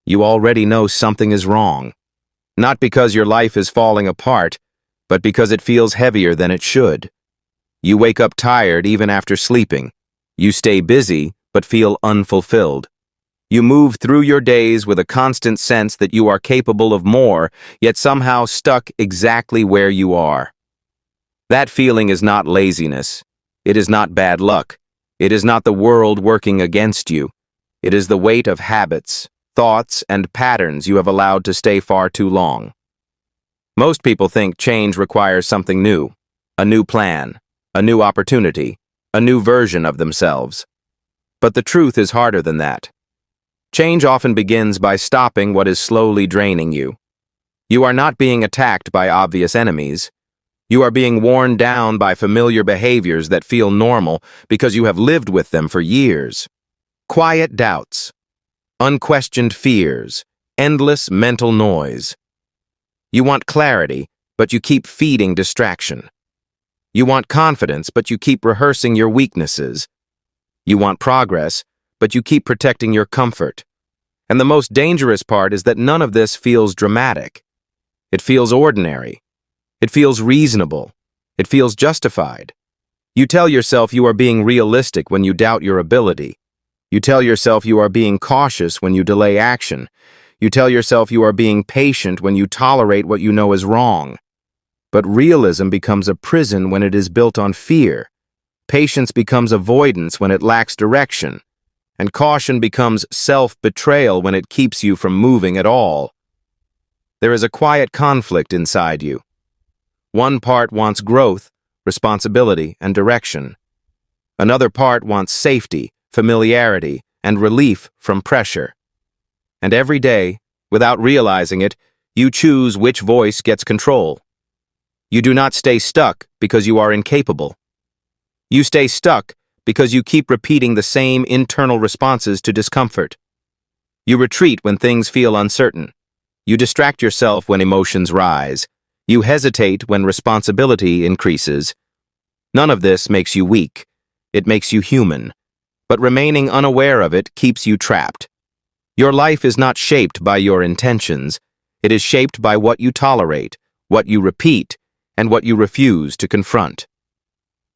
you already know something is wrong. Not because your life is falling apart, but because it feels heavier than it should. You wake up tired even after sleeping. You stay busy, but feel unfulfilled. You move through your days with a constant sense that you are capable of more, yet somehow stuck exactly where you are. That feeling is not laziness. It is not bad luck. It is not the world working against you. It is the weight of habits, thoughts, and patterns you have allowed to stay far too long. Most people think change requires something new, a new plan, a new opportunity, a new version of themselves. But the truth is harder than that. Change often begins by stopping what is slowly draining you. You are not being attacked by obvious enemies. You are being worn down by familiar behaviors that feel normal because you have lived with them for years. Quiet doubts, unquestioned fears, endless mental noise. You want clarity, but you keep feeding distraction. You want confidence, but you keep rehearsing your weaknesses. You want progress, but you keep protecting your comfort. And the most dangerous part is that none of this feels dramatic. It feels ordinary. It feels reasonable. It feels justified. You tell yourself you are being realistic when you doubt your ability. You tell yourself you are being cautious when you delay action. You tell yourself you are being patient when you tolerate what you know is wrong. But realism becomes a prison when it is built on fear. Patience becomes avoidance when it lacks direction. And caution becomes self-betrayal when it keeps you from moving at all. There is a quiet conflict inside you. One part wants growth, responsibility, and direction. Another part wants safety, familiarity, and relief from pressure. And every day, without realizing it, you choose which voice gets control. You do not stay stuck because you are incapable. You stay stuck because you keep repeating the same internal responses to discomfort. You retreat when things feel uncertain. You distract yourself when emotions rise. You hesitate when responsibility increases. None of this makes you weak. It makes you human. But remaining unaware of it keeps you trapped. Your life is not shaped by your intentions. It is shaped by what you tolerate, what you repeat, and what you refuse to confront.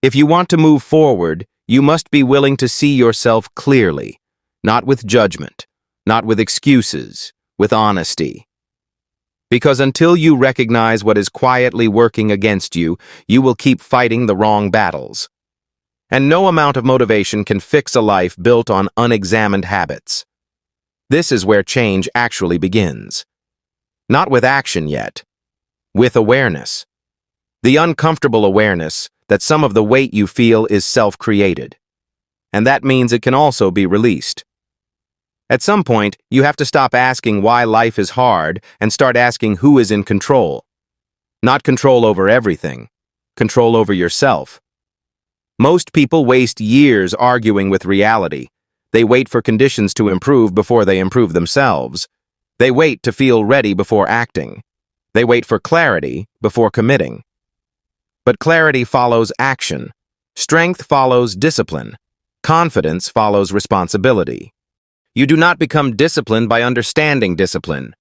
If you want to move forward, you must be willing to see yourself clearly, not with judgment, not with excuses, with honesty. Because until you recognize what is quietly working against you, you will keep fighting the wrong battles. And no amount of motivation can fix a life built on unexamined habits. This is where change actually begins. Not with action yet, with awareness. The uncomfortable awareness that some of the weight you feel is self-created. And that means it can also be released. At some point, you have to stop asking why life is hard and start asking who is in control. Not control over everything, control over yourself. Most people waste years arguing with reality. They wait for conditions to improve before they improve themselves. They wait to feel ready before acting. They wait for clarity before committing. But clarity follows action. Strength follows discipline. Confidence follows responsibility. You do not become disciplined by understanding discipline.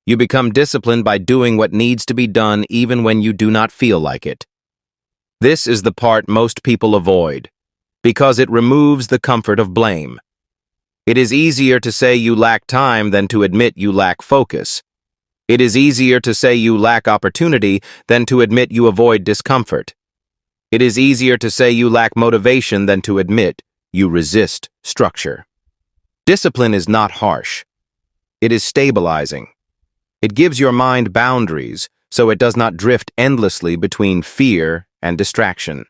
You become disciplined by doing what needs to be done even when you do not feel like it. This is the part most people avoid, because it removes the comfort of blame. It is easier to say you lack time than to admit you lack focus. It is easier to say you lack opportunity than to admit you avoid discomfort. It is easier to say you lack motivation than to admit you resist structure. Discipline is not harsh. It is stabilizing. It gives your mind boundaries so it does not drift endlessly between fear and distraction.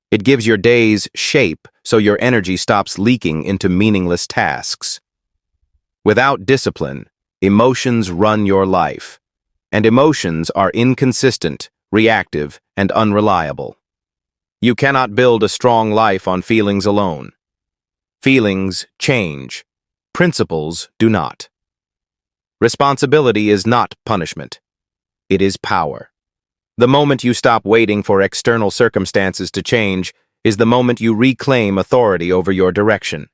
It gives your days shape so your energy stops leaking into meaningless tasks. Without discipline, emotions run your life, and emotions are inconsistent, reactive, and unreliable. You cannot build a strong life on feelings alone. Feelings change. Principles do not. Responsibility is not punishment. It is power. The moment you stop waiting for external circumstances to change is the moment you reclaim authority over your direction.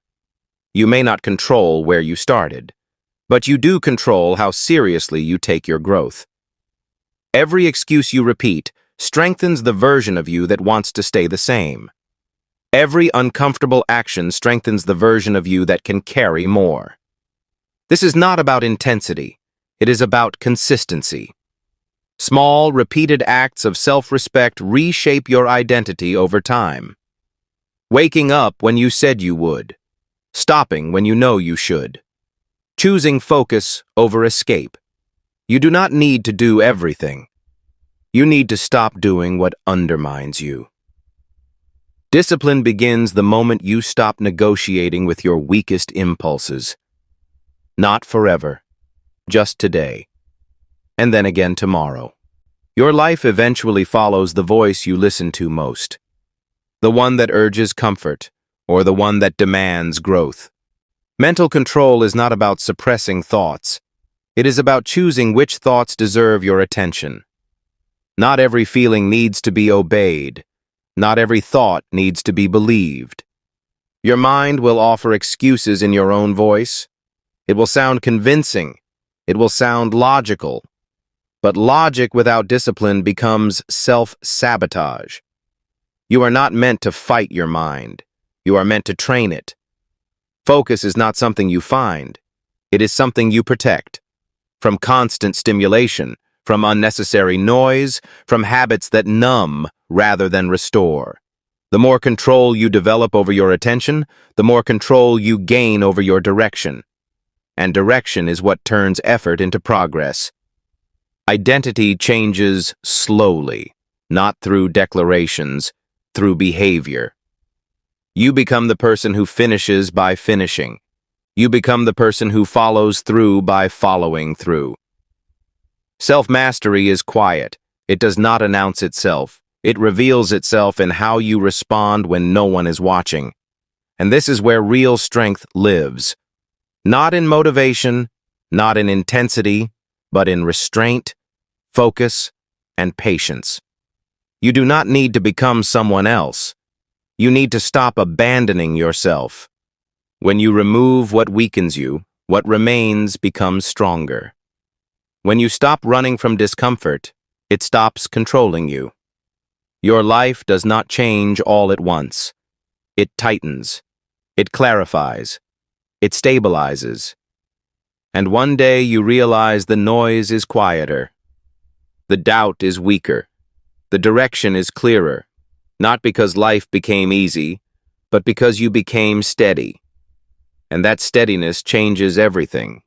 You may not control where you started, But you do control how seriously you take your growth. Every excuse you repeat strengthens the version of you that wants to stay the same. Every uncomfortable action strengthens the version of you that can carry more. This is not about intensity. It is about consistency. Small, repeated acts of self-respect reshape your identity over time. Waking up when you said you would. Stopping when you know you should. Choosing focus over escape. You do not need to do everything. You need to stop doing what undermines you. Discipline begins the moment you stop negotiating with your weakest impulses. Not forever, just today, and then again tomorrow. Your life eventually follows the voice you listen to most. The one that urges comfort, or the one that demands growth. Mental control is not about suppressing thoughts. It is about choosing which thoughts deserve your attention. Not every feeling needs to be obeyed. Not every thought needs to be believed. Your mind will offer excuses in your own voice. It will sound convincing. It will sound logical. But logic without discipline becomes self-sabotage. You are not meant to fight your mind. You are meant to train it. Focus is not something you find. It is something you protect. From constant stimulation, from unnecessary noise, from habits that numb rather than restore. The more control you develop over your attention, the more control you gain over your direction. And direction is what turns effort into progress. Identity changes slowly, not through declarations, through behavior. You become the person who finishes by finishing. You become the person who follows through by following through. Self-mastery is quiet. It does not announce itself. It reveals itself in how you respond when no one is watching. And this is where real strength lives. Not in motivation, not in intensity, but in restraint, focus, and patience. You do not need to become someone else. You need to stop abandoning yourself. When you remove what weakens you, what remains becomes stronger. When you stop running from discomfort, it stops controlling you. Your life does not change all at once. It tightens. It clarifies. It stabilizes. And one day you realize the noise is quieter. The doubt is weaker. The direction is clearer. Not because life became easy, but because you became steady. And that steadiness changes everything.